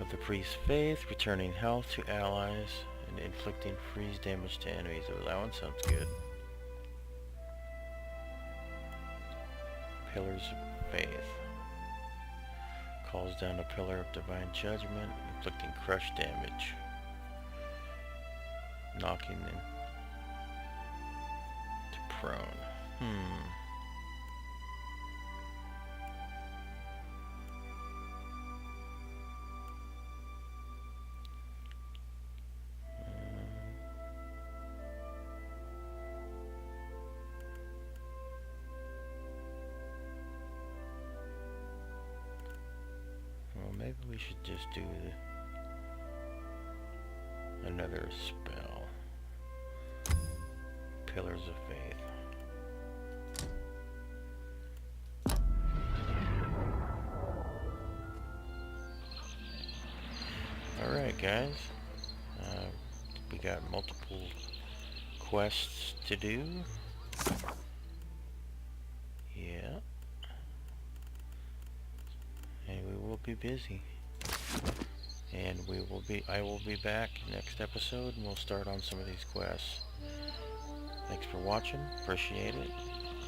of the priest's faith, returning health to allies and inflicting freeze damage to enemies. Oh, that one sounds good. Pillars of Faith. Calls down a pillar of divine judgment, inflicting crush damage. Knocking them to prone. Maybe we should just do another spell. Pillars of Faith. Alright guys, we got multiple quests to do. Yeah. And we will be busy. And I will be back next episode and we'll start on some of these quests. Thanks for watching, appreciate it.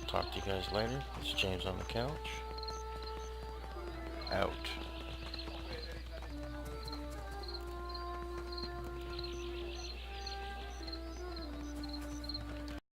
Talk to you guys later. It's James on the couch. Out.